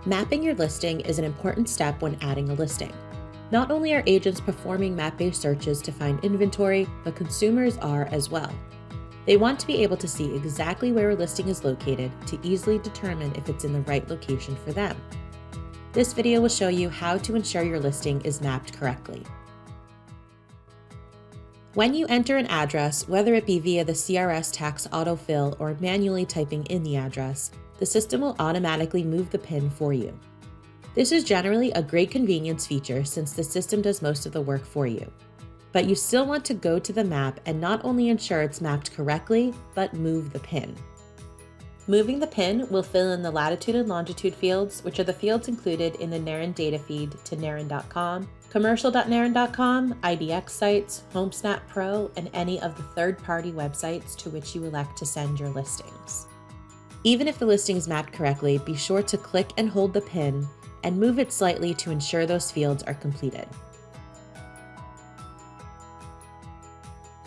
Mapping your listing is an important step when adding a listing. Not only are agents performing map-based searches to find inventory, but consumers are as well. They want to be able to see exactly where a listing is located to easily determine if it's in the right location for them. This video will show you how to ensure your listing is mapped correctly. When you enter an address, whether it be via the CRS tax autofill or manually typing in the address, the system will automatically move the PIN for you. This is generally a great convenience feature since the system does most of the work for you. But you still want to go to the map and not only ensure it's mapped correctly, but move the PIN. Moving the PIN will fill in the latitude and longitude fields, which are the fields included in the NARIN data feed to NARIN.com, commercial.narin.com, IDX sites, HomeSnap Pro, and any of the third-party websites to which you elect to send your listings. Even if the listing is mapped correctly, be sure to click and hold the PIN and move it slightly to ensure those fields are completed.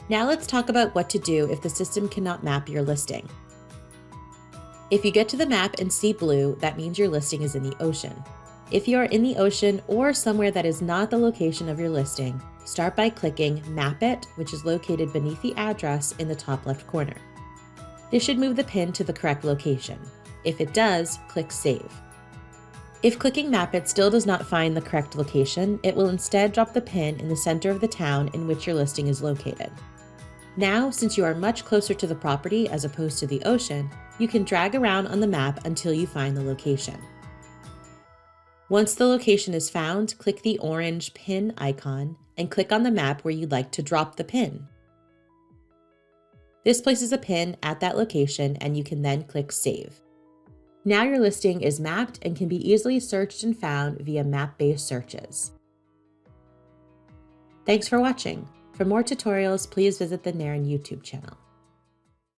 Now let's talk about what to do if the system cannot map your listing. If you get to the map and see blue, that means your listing is in the ocean. If you are in the ocean or somewhere that is not the location of your listing, start by clicking Map It, which is located beneath the address in the top left corner. This should move the PIN to the correct location. If it does, click Save. If clicking Map It still does not find the correct location, it will instead drop the PIN in the center of the town in which your listing is located. Now, since you are much closer to the property as opposed to the ocean, you can drag around on the map until you find the location. Once the location is found, click the orange PIN icon and click on the map where you'd like to drop the PIN. This places a PIN at that location and you can then click Save. Now your listing is mapped and can be easily searched and found via map-based searches. Thanks for watching. For more tutorials, please visit the NARIN YouTube channel.